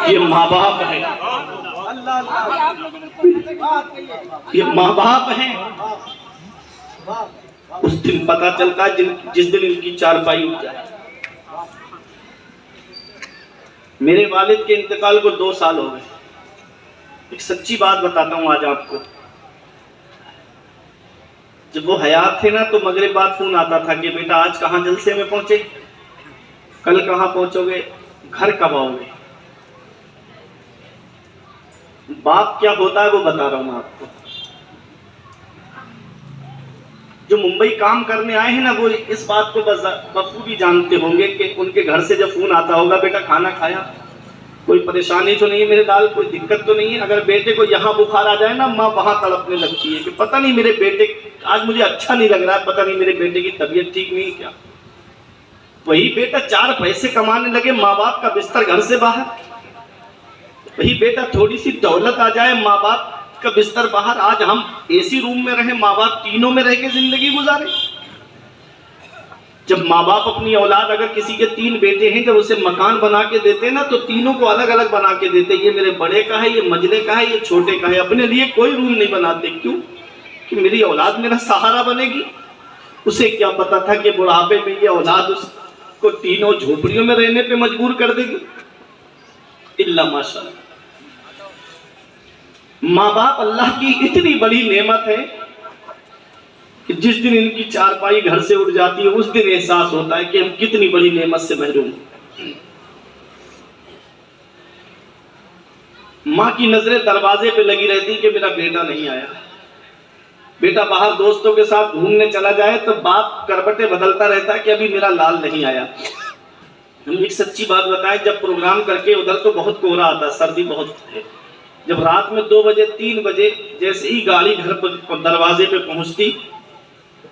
یہ ماں باپ ہیں، یہ ماں باپ ہیں۔ اس دن پتا چلتا ہے جس دن ان کی چارپائی اٹھ جائے۔ میرے والد کے انتقال کو 2 سال ہو گئے۔ ایک سچی بات بتاتا ہوں آج آپ کو۔ جب وہ حیات تھے نا تو مغرب بعد فون آتا تھا کہ بیٹا آج کہاں جلسے میں پہنچے، کل کہاں پہنچو گے، گھر کب آؤ گے۔ باپ کیا ہوتا ہے وہ بتا رہا ہوں آپ کو۔ جو ممبئی کام کرنے آئے ہیں نا وہ اس بات کو بخوبی جانتے ہوں گے کہ ان کے گھر سے جب فون آتا ہوگا بیٹا کھانا کھایا، کوئی پریشانی تو نہیں ہے میرے لال، کوئی دقت تو نہیں ہے۔ اگر بیٹے کو یہاں بخار آ جائے نا ماں وہاں تڑپنے لگتی ہے کہ پتہ نہیں میرے بیٹے آج مجھے اچھا نہیں لگ رہا ہے، پتہ نہیں میرے بیٹے کی طبیعت ٹھیک نہیں ہے کیا۔ وہی بیٹا 4 پیسے کمانے لگے، ماں باپ کا بستر گھر سے باہر۔ وہی بیٹا تھوڑی سی دولت آ جائے، ماں باپ کا بستر باہر۔ آج ہم اے سی روم میں رہیں، ماں باپ تینوں میں رہ کے زندگی گزارے۔ جب ماں باپ اپنی اولاد، اگر کسی کے 3 بیٹے ہیں، جب اسے مکان بنا کے دیتے نا تو تینوں کو الگ الگ بنا کے دیتے۔ یہ میرے بڑے کا ہے، یہ منجلے کا ہے، یہ چھوٹے کا ہے۔ اپنے لیے کوئی روم نہیں بناتے۔ کیوں؟ کہ میری اولاد میرا سہارا بنے گی۔ اسے کیا پتا تھا کہ بڑھاپے میں یہ اولاد اس کو تینوں جھوپڑیوں میں رہنے پہ مجبور کر دے گی۔ الا ماشاءاللہ۔ ماں باپ اللہ کی اتنی بڑی نعمت ہے کہ جس دن ان کی چارپائی گھر سے اٹھ جاتی ہے اس دن احساس ہوتا ہے کہ ہم کتنی بڑی نعمت سے محروم ہیں۔ ماں کی نظریں دروازے پہ لگی رہتی کہ میرا بیٹا نہیں آیا۔ بیٹا باہر دوستوں کے ساتھ گھومنے چلا جائے تو باپ کربٹیں بدلتا رہتا ہے کہ ابھی میرا لال نہیں آیا۔ ہم ایک سچی بات بتائیں، جب پروگرام کر کے ادھر تو بہت کوہرا آتا، سردی بہت ہے۔ جب رات میں 2 بجے 3 بجے جیسے ہی گاڑی گھر پر دروازے پہ پہنچتی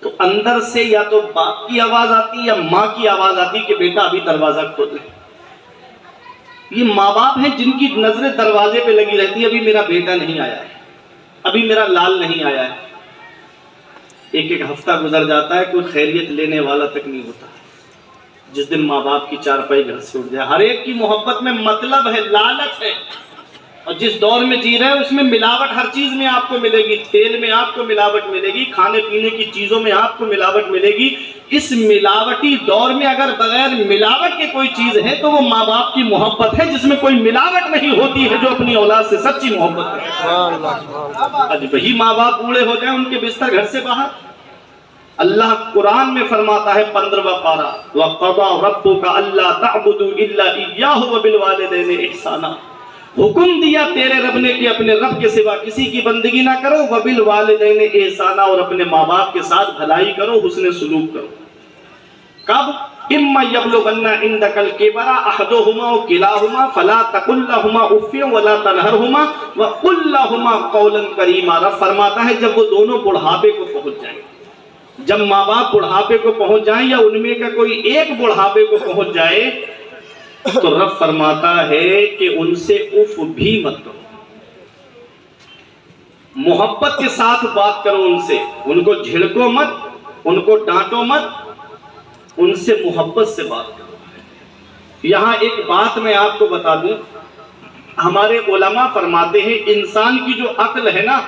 تو اندر سے یا تو باپ کی آواز آتی یا ماں کی آواز آتی کہ بیٹا ابھی دروازہ کھول لے۔ یہ ماں باپ ہیں جن کی نظریں دروازے پہ لگی رہتی، ابھی میرا بیٹا نہیں آیا ہے، ابھی میرا لال نہیں آیا ہے۔ ایک ایک ہفتہ گزر جاتا ہے، کوئی خیریت لینے والا تک نہیں ہوتا۔ جس دن ماں باپ کی چارپائی گھر سے اٹھ جائے، ہر ایک کی محبت میں مطلب ہے، لالچ ہے۔ اور جس دور میں جی رہے ہیں اس میں ملاوٹ ہر چیز میں آپ کو ملے گی۔ تیل میں آپ کو ملاوٹ ملے گی، کھانے پینے کی چیزوں میں آپ کو ملاوٹ ملے گی۔ اس ملاوٹی دور میں اگر بغیر ملاوٹ کے کوئی چیز ہے تو وہ ماں باپ کی محبت ہے، جس میں کوئی ملاوٹ نہیں ہوتی ہے، جو اپنی اولاد سے سچی محبت ہے۔ آج وہی ماں باپ بوڑھے ہو جائیں، ان کے بستر گھر سے باہر۔ اللہ قرآن میں فرماتا ہے 15واں پارہ، وَقَضَىٰ رَبُّكَ أَلَّا تَعْبُدُوا إِلَّا إِيَّاهُ وَبِالْوَالِدَيْنِ إِحْسَانًا۔ حکم دیا تیرے رب نے کہ اپنے رب کے سوا کسی کی بندگی نہ کرو، وَبِالْوَالِدَيْنِ إِحْسَانًا، اور اپنے ماں باپ کے ساتھ بھلائی کرو، حسن سلوک کرو۔ کب؟ إِمَّا يَبْلُغَنَّ عِندَكَ الْكِبَرَ أَحَدُهُمَا أَوْ كِلَاهُمَا فَلَا تَقُل لَّهُمَا أُفٍّ وَلَا تَنْهَرْهُمَا وَقُل لَّهُمَا قَوْلًا كَرِيمًا۔ رب فرماتا ہے جب وہ دونوں بڑھاپے کو پہنچ جائیں، جب ماں باپ بڑھاپے کو پہنچ جائیں یا ان میں کا کوئی ایک بڑھاپے کو پہنچ جائے تو رب فرماتا ہے کہ ان سے اف بھی مت کرو، محبت کے ساتھ بات کرو ان سے، ان کو جھڑکو مت، ان کو ڈانٹو مت، ان سے محبت سے بات کرو۔ یہاں ایک بات میں آپ کو بتا دوں، ہمارے علماء فرماتے ہیں انسان کی جو عقل ہے نا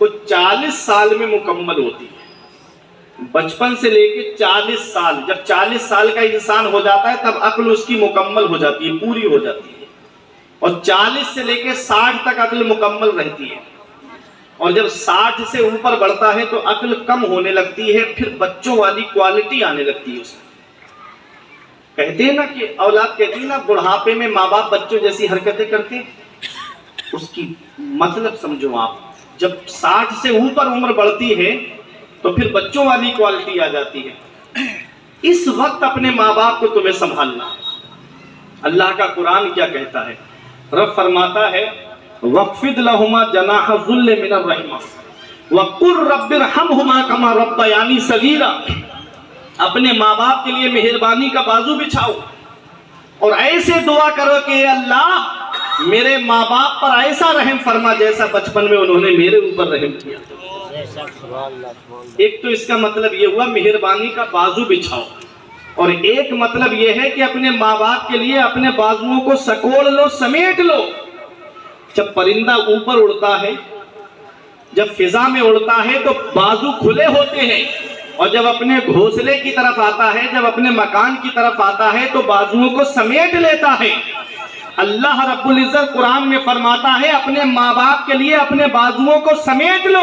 وہ 40 سال میں مکمل ہوتی ہے۔ بچپن سے لے کے 40 سال، جب 40 سال کا انسان ہو جاتا ہے تب عقل اس کی مکمل ہو جاتی ہے، پوری ہو جاتی ہے، اور 40 سے لے کے 60 تک عقل مکمل رہتی ہے، اور جب 60 سے اوپر بڑھتا ہے تو عقل کم ہونے لگتی ہے، پھر بچوں والی کوالٹی آنے لگتی ہے اس میں۔ کہتے ہیں نا کہ اولاد کہتی ہے نا بڑھاپے میں ماں باپ بچوں جیسی حرکتیں کرتے ہیں، اس کی مطلب سمجھو آپ، جب 60 سے اوپر عمر بڑھتی ہے تو پھر بچوں والی کوالٹی آ جاتی ہے۔ اس وقت اپنے ماں باپ کو تمہیں سنبھالنا ہے۔ اللہ کا قرآن کیا کہتا ہے؟ رب فرماتا ہے وَاخْفِضْ لَهُمَا جَنَاحَ الذُّلِّ مِنَ الرَّحْمَةِ وَقُلْ رَبِّ ارْحَمْهُمَا كَمَا رَبَّيَانِي صَغِيرًا۔ اپنے ماں باپ کے لیے مہربانی کا بازو بچھاؤ اور ایسے دعا کرو کہ اے اللہ میرے ماں باپ پر ایسا رحم فرما جیسا بچپن میں انہوں نے میرے اوپر رحم کیا۔ ایک تو اس کا مطلب یہ ہوا مہربانی کا بازو بچھاؤ، اور ایک مطلب یہ ہے کہ اپنے ماں باپ کے لیے اپنے بازوؤں کو سکوڑ لو، سمیٹ لو۔ جب پرندہ اوپر اڑتا ہے، جب فضا میں اڑتا ہے تو بازو کھلے ہوتے ہیں، اور جب اپنے گھونسلے کی طرف آتا ہے، جب اپنے مکان کی طرف آتا ہے تو بازوؤں کو سمیٹ لیتا ہے۔ اللہ رب العزت قرآن میں فرماتا ہے اپنے ماں باپ کے لیے اپنے بازوؤں کو سمیٹ لو۔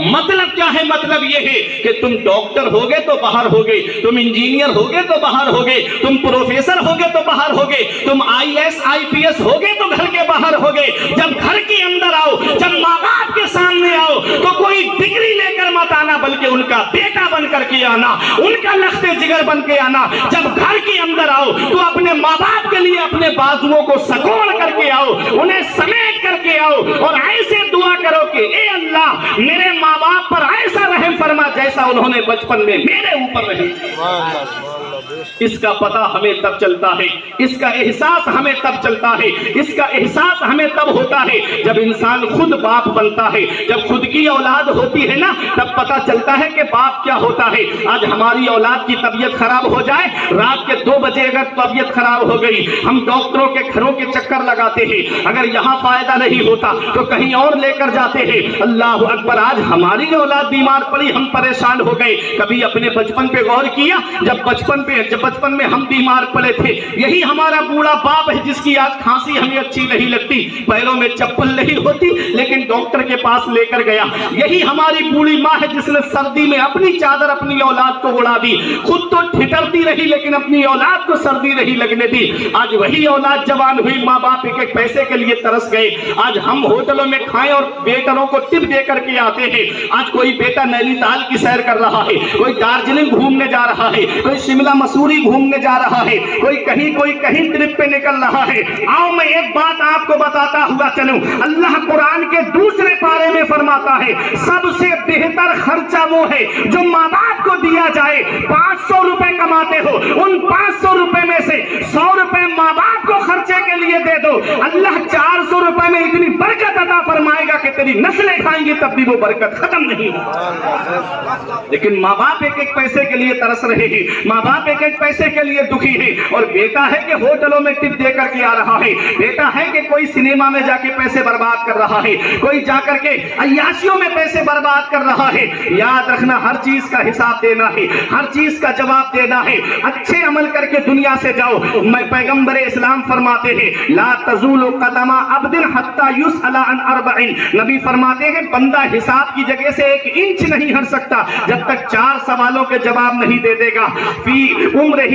مطلب کیا ہے؟ مطلب یہ ہے کہ تم ڈاکٹر ہوگے تو باہر ہوگے، تم انجینئر ہوگے تو باہر ہوگے، تم پروفیسر ہوگے تو باہر ہوگے، تم IAS IPS ہوگے تو گھر کے باہر ہوگے۔ جب گھر کے اندر آؤ، جب ماں باپ کے سامنے آؤ تو کوئی ڈگری لے کر مت آنا، بلکہ ان کا بیٹا بن کر کے آنا، ان کا لخت جگر بن کے آنا۔ جب گھر کے اندر آؤ تو اپنے ماں باپ کے لیے اپنے بازوؤں کو سکوڑ کر کے آؤ، انہیں سمیٹ کر کے آؤ، اور ایسے دعا کرو کہ اے اللہ میرے ماں باپ پر ایسا رحم فرما جیسا انہوں نے بچپن میں میرے اوپر رحم کیا۔ اس کا پتہ ہمیں تب چلتا ہے، اس کا احساس ہمیں تب چلتا ہے، اس کا احساس ہمیں تب ہوتا ہے جب انسان خود باپ بنتا ہے، جب خود کی اولاد ہوتی ہے نا، تب پتہ چلتا ہے کہ باپ کیا ہوتا ہے۔ آج ہماری اولاد کی طبیعت خراب ہو جائے، رات کے 2 بجے اگر طبیعت خراب ہو گئی، ہم ڈاکٹروں کے گھروں کے چکر لگاتے ہیں، اگر یہاں فائدہ نہیں ہوتا تو کہیں اور لے کر جاتے ہیں۔ اللہ اکبر، آج ہماری اولاد بیمار پڑی، ہم پریشان ہو گئے۔ کبھی اپنے بچپن پہ غور کیا؟ جب بچپن میں ہم بیمار پڑے تھے، یہی ہمارا بوڑھا باپ ہے جس کی آج کھانسی ہمیں اچھی نہیں لگتی، پیروں میں چپل نہیں ہوتی لیکن ڈاکٹر کے پاس لے کر گیا۔ یہی ہماری بوڑھی ماں ہے جس نے سردی میں اپنی چادر اپنی اولاد کو اڑا دی، خود تو ٹھٹرتی رہی لیکن اپنی اولاد کو سردی نہیں لگنے دی۔ آج وہی اولاد جوان ہوئی، ماں باپ ایک پیسے کے لیے ترس گئے۔ آج ہم ہوٹلوں میں کھائیں اور بیٹروں کو ٹپ دے کر کے آتے ہیں۔ آج کوئی بیٹا نینی تال کی سیر کر رہا ہے، کوئی دارجلنگ گھومنے جا رہا ہے، کوئی شملہ مسوری گھومنے جا رہا ہے، کوئی کہیں ٹرپ پہ نکل رہا ہے۔ آؤ میں ایک بات آپ کو بتاتا ہوا چلوں، اللہ قرآن کے دوسرے پارے میں فرماتا ہے سب سے بہتر خرچہ وہ ہے جو ماں باپ کو دیا جائے۔ 500 روپے کماتے ہو، ان 500 روپے میں سے 100 روپے ماں باپ کو خرچے کے لیے دے دو، اللہ 400 روپے میں اتنی برکت عطا فرمائے گا کہ تیری نسلیں کھائیں گی تب بھی وہ برکت ختم نہیں ہوگی۔ لیکن ماں باپ ایک پیسے کے لیے ترس رہے ہیں، ماں باپ ایک پیسے کے لیے دکھی ہے، اور بیٹا ہے کہ ہوٹلوں میں ٹپ دے کر کے آ رہا ہے، بیٹا ہے کہ کوئی سنیما میں جا کے پیسے برباد کر رہا ہے، کوئی جا کر کے عیاشیوں میں پیسے برباد کر رہا ہے۔ یاد رکھنا ہر چیز کا حساب دینا ہے، ہر چیز کا جواب دینا ہے۔ اچھے عمل کر کے دنیا سے جاؤ۔ میں پیغمبر اسلام فرماتے ہیں لا تزول قدم عبد حتی یسأل عن 4، نبی فرماتے ہیں بندہ حساب کی جگہ سے 1 انچ نہیں ہٹ سکتا جب تک 4 سوالوں کے جواب نہیں دے دے گا۔ فی عمرہ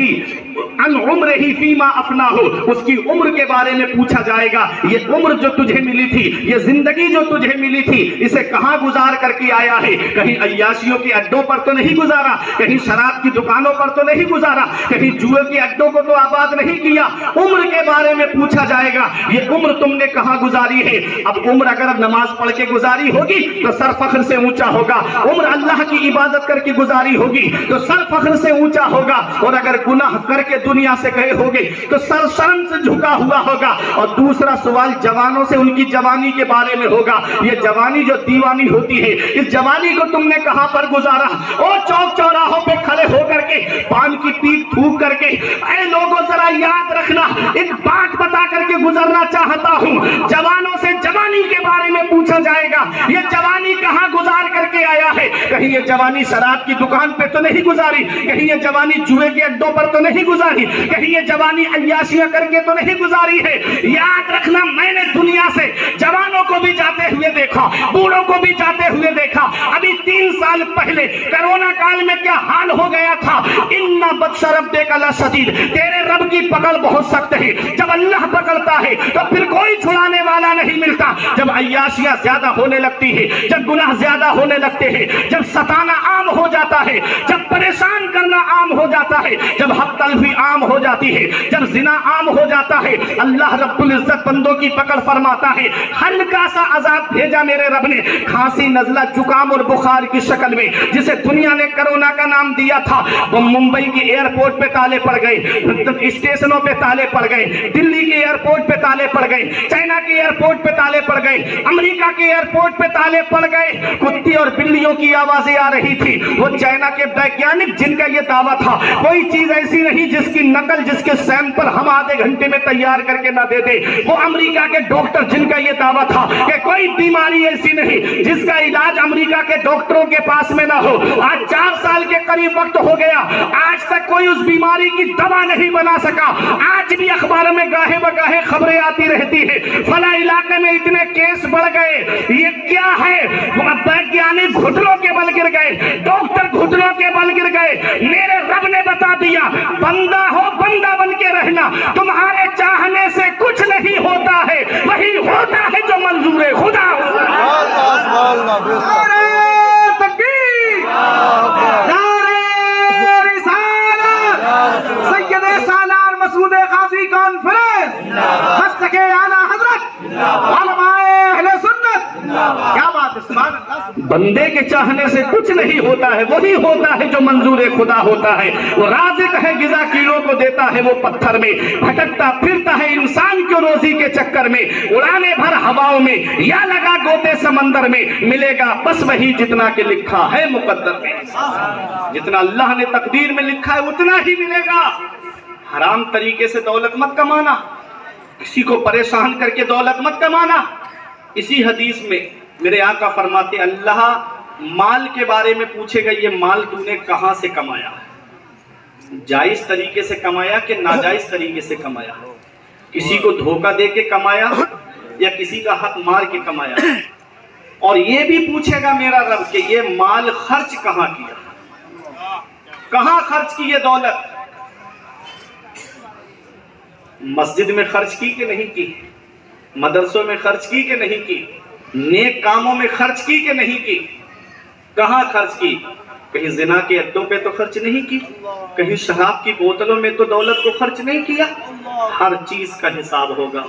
فیما افناہ، اس کی عمر کے بارے میں پوچھا جائے گا، یہ عمر جو تجھے ملی تھی، یہ زندگی جو تجھے ملی تھی، اسے کہاں گزار کر کے آیا ہے؟ کہیں عیاشیوں کے اڈوں پر تو نہیں گزارا، کہیں شراب کی دکانوں پر تو نہیں گزارا، کہیں جوئے کے اڈوں کو تو آباد نہیں کیا۔ عمر کے بارے میں پوچھا جائے گا، یہ عمر تم نے کہاں گزاری ہے؟ اب عمر اگر نماز پڑھ کے گزاری ہوگی تو سر فخر سے اونچا ہوگا، عمر اللہ کی عبادت کر کے گزاری ہوگی تو سر فخر سے اونچا ہوگا، اور اگر گناہ کر کے دنیا سے گئے ہوگے تو سر شرم سے جھکا ہوا ہوگا۔ اور دوسرا سوال جوانوں سے ان کی جوانی کے بارے میں ہوگا، یہ جوانی جو دیوانی ہوتی ہے، اس جوانی کو تم نے کہاں پر گزارا؟ اور چوک چوراہوں پہ کھڑے ہو کر کے پان کی پیپ تھوک کر کے، اے لوگوں ذرا یاد رکھنا، ایک بات بتا کر کے گزرنا چاہتا ہوں، جوانوں سے جوانی کے بارے میں پوچھا جائے گا، یہ جوانی کہاں گزار کر کے آیا ہے؟ کہیں یہ جوانی شراب کی دکان پہ تو نہیں گزاری، کہیں یہ جوانی جوئے کے اڈوں پر تو نہیں گزاری، کہیں یہ جوانی عیاشیاں کر کے تو نہیں گزاری ہے۔ یاد رکھنا میں نے دنیا سے جوانوں کو بھی جاتے ہوئے دیکھا، بوڑھوں کو بھی جاتے ہوئے دیکھا۔ ابھی 3 سال پہلے کرونا کال میں کیا حال ہو گیا تھا؟ ان بطش ربک لشدید، تیرے رب کی پکڑ بہت سخت ہے، جب اللہ پکڑتا ہے تو پھر کوئی چھڑانے والا نہیں ملتا۔ جب عیاشیاں زیادہ ہونے لگتی ہے، جب گناہ زیادہ ہونے لگتے ہیں، جب ستانا عام ہو جاتا ہے، جب پریشان کرنا عام ہو جاتا ہے، جب حق تلفی عام ہو جاتا جاتی ہے، جب زنا عام ہو جاتا ہے، اللہ رب العزت بندوں کی پکڑ فرماتا ہے، ہلکا سا عذاب بھیجا میرے رب نے، کھانسی نزلہ زکام اور بخار کی شکل میں، جسے دنیا نے کرونا کا نام دیا تھا، وہ ممبئی کی ایئرپورٹ پہ تالے پڑ گئے، اسٹیشنوں پہ تالے پڑ گئے، دلی کے ایئرپورٹ پہ تالے پڑ گئے، چائنا کے ایئرپورٹ پہ تالے پڑ گئے، امریکہ کے ایئرپورٹ پہ تالے پڑ گئے، کتی اور بلیوں کی آوازیں آ رہی تھی۔ وہ چائنا کے ویگیانک جن کا یہ دعویٰ تھا کوئی چیز ایسی نہیں جس کی نقل، جس کے سیمپل ہم آدھے گھنٹے میں تیار کر کے نہ دے دے، وہ امریکہ کے ڈاکٹر جن کا یہ دعویٰ تھا کہ کوئی بیماری ایسی نہیں جس کا علاج امریکہ کے ڈاکٹروں کے پاس میں نہ ہو، آج 4 سال کے قریب وقت ہو گیا، آج تک کوئی اس بیماری کی دوا نہیں بنا سکا۔ آج بھی اخباروں میں گاہے بگاہے خبریں آتی رہتی ہے، فلاں علاقے میں اتنے کیس بڑھ گئے، یہ کیا ہے؟ ویگیانک گھٹنوں کے بل گر گئے، ڈاکٹر گھٹنوں کے بل گر گئے۔ میرے رب نے بتا دیا، بندہ ہو بندہ بن کے رہنا، تمہارے چاہنے سے کچھ نہیں ہوتا ہے، وہی ہوتا ہے جو منظور خدا ہو۔ بندے کے چاہنے سے کچھ نہیں ہوتا ہے، وہی ہوتا ہے جو منظور خدا ہوتا ہے۔ وہ رازق ہے، غذا کیڑوں کو دیتا ہے وہ پتھر میں، بھٹکتا پھرتا ہے انسان کو روزی کے چکر میں، اڑانے بھر ہواؤں میں یا لگا گوتے سمندر میں، ملے گا بس وہی جتنا کہ لکھا ہے مقدر میں۔ جتنا اللہ نے تقدیر میں لکھا ہے اتنا ہی ملے گا۔ حرام طریقے سے دولت مت کمانا، کسی کو پریشان کر کے دولت مت کمانا۔ اسی حدیث میں میرے آقا فرماتے اللہ مال کے بارے میں پوچھے گا، یہ مال تو نے کہاں سے کمایا؟ جائز طریقے سے کمایا کہ ناجائز طریقے سے کمایا؟ کسی کو دھوکہ دے کے کمایا یا کسی کا حق مار کے کمایا؟ اور یہ بھی پوچھے گا میرا رب کہ یہ مال خرچ کہاں کیا، کہاں خرچ کی یہ دولت؟ مسجد میں خرچ کی کہ نہیں کی؟ مدرسوں میں خرچ کی کہ نہیں کی؟ نیک کاموں میں خرچ کی کہ نہیں کی؟ کہاں خرچ کی؟ کہیں زنا کے اڈوں پہ تو خرچ نہیں کی، کہیں شراب کی بوتلوں میں تو دولت کو خرچ نہیں کیا۔ ہر چیز کا حساب ہوگا۔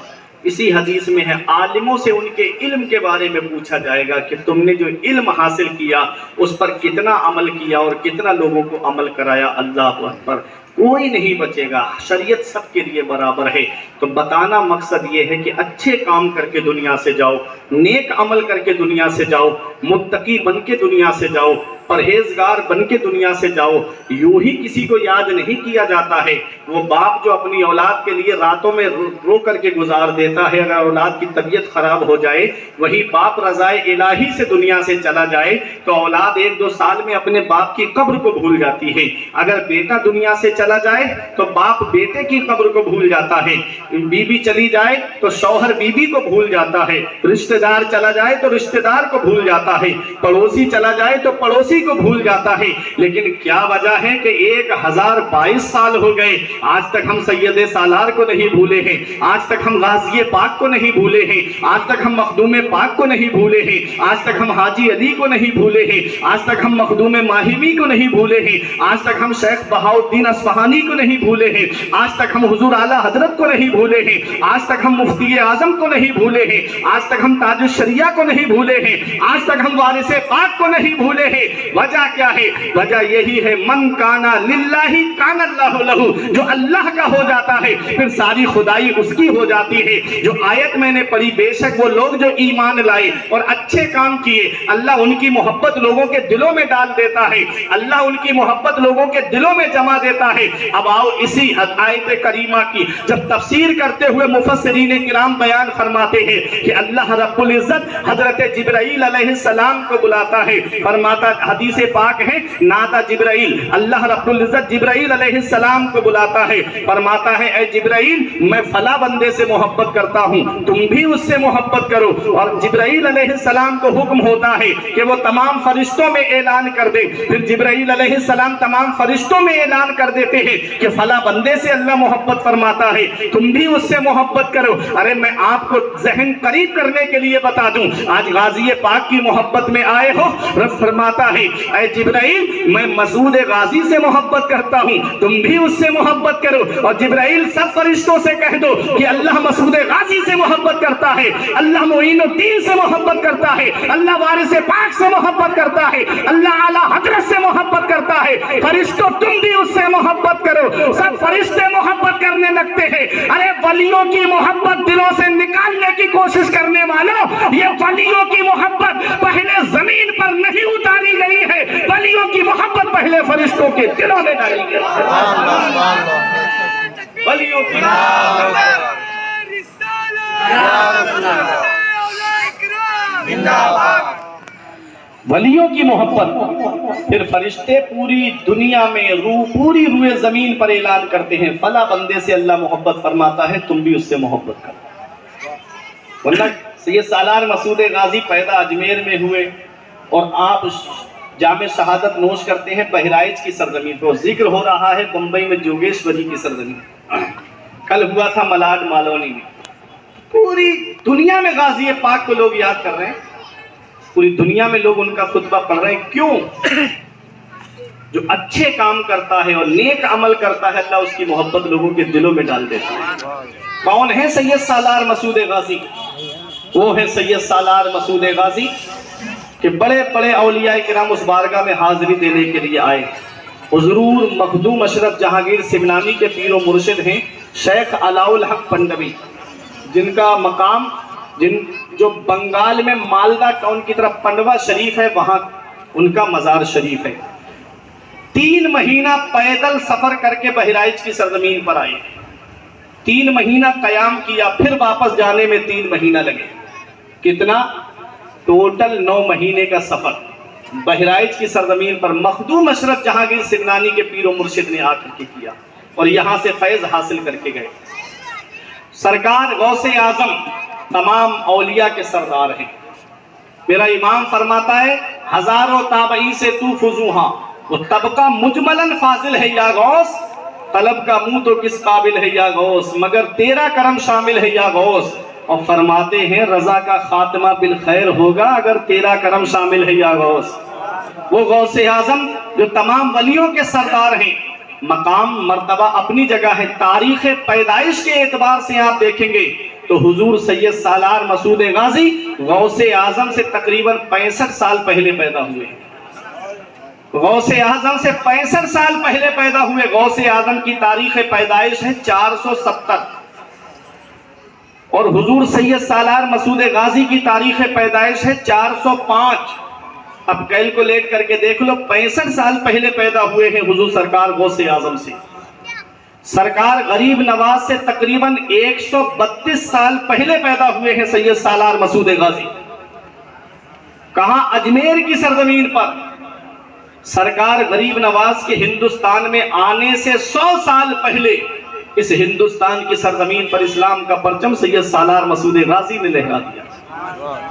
اسی حدیث میں ہے عالموں سے ان کے علم کے بارے میں پوچھا جائے گا کہ تم نے جو علم حاصل کیا اس پر کتنا عمل کیا اور کتنا لوگوں کو عمل کرایا۔ اللہ اکبر، کوئی نہیں بچے گا، شریعت سب کے لیے برابر ہے۔ تو بتانا مقصد یہ ہے کہ اچھے کام کر کے دنیا سے جاؤ، نیک عمل کر کے دنیا سے جاؤ، متقی بن کے دنیا سے جاؤ، پرہیزگار بن کے دنیا سے جاؤ۔ یوں ہی کسی کو یاد نہیں کیا جاتا ہے۔ وہ باپ جو اپنی اولاد کے لیے راتوں میں رو کر کے گزار دیتا ہے، اگر اولاد کی طبیعت خراب ہو جائے، وہی باپ رضائے الہی سے دنیا سے چلا جائے تو اولاد 1-2 سال میں اپنے باپ کی قبر کو بھول جاتی ہے۔ اگر بیٹا دنیا سے چلا جائے تو باپ بیٹے کی قبر کو بھول جاتا ہے، بیوی چلی جائے تو شوہر بیوی کو بھول جاتا ہے، رشتہ دار چلا جائے تو رشتہ دار کو بھول جاتا ہے، پڑوسی چلا جائے تو پڑوسی کو بھول جاتا ہے۔ لیکن کیا وجہ ہے کہ 1022 سال ہو گئے، آج تک ہم سید سالار کو نہیں بھولے ہیں، آج تک ہم غازی پاک کو نہیں بھولے ہیں، آج تک ہم مخدوم پاک کو نہیں بھولے ہیں، آج تک ہم حاجی علی کو نہیں بھولے ہیں، آج تک ہم مخدوم ماہوی کو نہیں بھولے ہیں، آج تک ہم شیخ بہاؤالدین اصفہانی کو نہیں بھولے ہیں، آج تک ہم حضور اعلیٰ حضرت کو نہیں بھولے ہیں، آج تک ہم مفتی اعظم کو نہیں بھولے ہیں، آج تک ہم تاج الشریعہ کو نہیں بھولے ہیں، آج تک ہم وارث پاک کو نہیں بھولے ہیں۔ وجہ کیا ہے؟ وجہ یہی ہے من کانا للہ کان اللہ لہو، جو اللہ کا ہو جاتا ہے پھر ساری خدائی اس کی ہو جاتی ہے۔ جو آیت میں نے پڑھی، بے شک وہ لوگ جو ایمان لائے اور اچھے کام کیے، اللہ ان کی محبت لوگوں کے دلوں میں ڈال دیتا ہے، اللہ ان کی محبت لوگوں کے دلوں میں جما دیتا ہے۔ اب آؤ اسی آیت کریمہ کی جب تفسیر کرتے ہوئے مفسرین کرام بیان فرماتے ہیں کہ اللہ رب العزت حضرت جبرائیل علیہ السلام کو بلاتا ہے، فرماتا حدیث پاک ہے نادى جبرائیل، اللہ رب العزت جبرائیل علیہ السلام کو بلاتا ہے، فرماتا ہے اے جبرائیل میں فلاں بندے سے محبت کرتا ہوں، تم بھی اس سے محبت کرو۔ اور جبرائیل علیہ السلام السلام کو حکم ہوتا ہے کہ وہ تمام فرشتوں میں اعلان کر دے. پھر جبرائیل علیہ السلام تمام فرشتوں میں اعلان کر دیتے ہیں کہ فلاں بندے سے اللہ محبت فرماتا ہے, تم بھی اس سے محبت کرو. ارے میں آپ کو ذہن قریب کرنے کے لیے بتا دوں, آج غازی پاک کی محبت میں آئے ہو, رب فرماتا ہے اے جبرائیل میں مسعود غازی سے محبت کرتا ہوں, تم بھی اس سے محبت کرو. اور جبرائیل سب فرشتوں سے کہہ دو کہ اللہ مسعود غازی سے محبت کرتا ہے, اللہ معین الدین سے محبت کرتا ہے, اللہ وارث پاک سے محبت کرتا ہے, اللہ اعلیٰ حضرت سے محبت کرتا ہے. فرشتوں تم بھی اس سے محبت کرو. سب فرشتے محبت کرنے لگتے ہیں. ارے ولیوں کی محبت دلوں سے نکالنے کی کوشش کرنے والوں, یہ ولیوں کی محبت پہلے زمین پر نہیں اتاری گئی ہے, ولیوں کی محبت پہلے فرشتوں کے دلوں میں ڈالی گئی. ولیوں کی ولیوں کی محبت, پھر فرشتے پوری دنیا میں پوری روئے زمین پر اعلان کرتے ہیں فلاں بندے سے اللہ محبت فرماتا ہے, تم بھی اس سے محبت کرو. ورنہ سید سالار مسعود غازی پیدا اجمیر میں ہوئے اور آپ جام شہادت نوش کرتے ہیں بہرائچ کی سرزمین پر. ذکر ہو رہا ہے بمبئی میں جوگیشوری کی سرزمین, کل ہوا تھا ملاڈ مالونی میں. پوری دنیا میں غازی پاک کو لوگ یاد کر رہے ہیں, پوری دنیا میں لوگ ان کا خطبہ پڑھ رہے ہیں. کیوں؟ جو اچھے کام کرتا ہے اور نیک عمل کرتا ہے اللہ اس کی محبت لوگوں کے دلوں میں ڈال دیتا ہے. کون ہے سید سالار مسعود غازی؟ وہ ہے سید سالار مسعود غازی کہ بڑے بڑے اولیاء کرام اس بارگاہ میں حاضری دینے کے لیے آئے. حضور مخدوم اشرف جہانگیر سمنانی کے پیر و مرشد ہیں شیخ علاء الحق پنڈوی, جن کا مقام جو بنگال میں مالدہ ٹاؤن کی طرف پنڈوا شریف ہے وہاں ان کا مزار شریف ہے. 3 مہینہ پیدل سفر کر کے بہرائچ کی سرزمین پر آئے, 3 مہینہ قیام کیا, پھر واپس جانے میں 3 مہینہ لگے. کتنا؟ ٹوٹل 9 مہینے کا سفر بہرائچ کی سرزمین پر مخدوم اشرف جہانگیر سمنانی کے پیر و مرشد نے آ کر کے کیا اور یہاں سے فیض حاصل کر کے گئے. سرکار غوث اعظم تمام اولیاء کے سردار ہیں. میرا امام فرماتا ہے ہزاروں تابعی سے تو فضوہاں, وہ طبقہ مجملاً فاضل ہے یا غوث, طلب کا منہ تو کس قابل ہے یا غوث, مگر تیرا کرم شامل ہے یا غوث. اور فرماتے ہیں رضا کا خاتمہ بالخیر ہوگا اگر تیرا کرم شامل ہے یا غوث. وہ غوث اعظم جو تمام ولیوں کے سردار ہیں, مقام مرتبہ اپنی جگہ ہے. تاریخ پیدائش کے اعتبار سے آپ دیکھیں گے تو حضور سید سالار مسعود غازی غوث اعظم سے تقریباً 65 سال پہلے پیدا ہوئے ہیں. غوث اعظم سے 65 سال پہلے پیدا ہوئے. غوث اعظم کی تاریخ پیدائش ہے 470 اور حضور سید سالار مسعود غازی کی تاریخ پیدائش ہے 405. اب کیلکولیٹ کر کے دیکھ لو, 65 سال پہلے پیدا ہوئے ہیں حضور سرکار غوث اعظم سے. سرکار غریب نواز سے تقریباً 132 سال پہلے پیدا ہوئے ہیں سید سالار مسعود غازی. کہاں؟ اجمیر کی سرزمین پر. سرکار غریب نواز کے ہندوستان میں آنے سے 100 سال پہلے اس ہندوستان کی سرزمین پر اسلام کا پرچم سید سالار مسعود غازی نے لہرا دیا.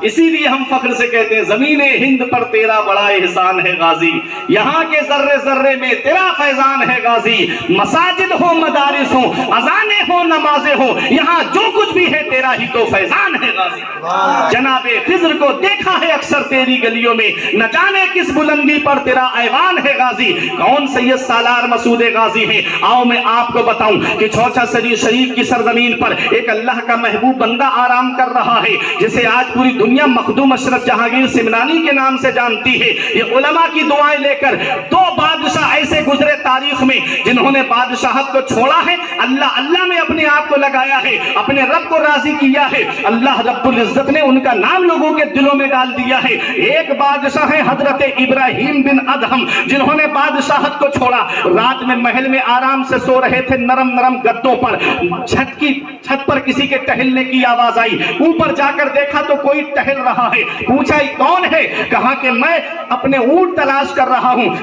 اسی لیے ہم فخر سے کہتے ہیں زمین ہند پر تیرا بڑا احسان ہے غازی, یہاں کے ذرے ذرے میں تیرا فیضان ہے غازی. مساجد ہو مدارس ہو اذانیں ہو نمازیں ہو, یہاں جو کچھ بھی ہے تیرا ہی تو فیضان ہے غازی. جناب خضر کو دیکھا ہے اکثر تیری گلیوں میں, نہ جانے کس بلندی پر تیرا ایوان ہے غازی. کون سید سالار مسعود غازی ہیں؟ آؤ میں آپ کو بتاؤں کہ چھوچا شریف کی سرزمین پر ایک اللہ کا محبوب بندہ آرام کر رہا ہے جسے آج پوری دنیا مخدوم اشرف جہانگیر سمنانی کے نام سے جانتی ہے. یہ علماء کی دعائیں لے کر 2 بادشاہ ایسے گزرے تاریخ میں جنہوں نے بادشاہت کو چھوڑا ہے, اللہ اللہ میں اپنے آپ کو لگایا ہے, اپنے رب کو راضی کیا ہے. اللہ رب العزت نے ان کا نام لوگوں کے دلوں میں ڈال دیا ہے. ایک بادشاہ ہے حضرت ابراہیم بن ادہم جنہوں نے بادشاہت کو چھوڑا. رات میں محل میں آرام سے سو رہے تھے نرم نرم گدوں پر, چھت پر کسی کے ٹہلنے کی آواز آئی. اوپر جا کر دیکھا تو کوئی ٹہل رہا ہے. پوچھا یہ کون ہے؟ کہا کہ میں اپنے اونٹ تلاش کر رہا ہوں.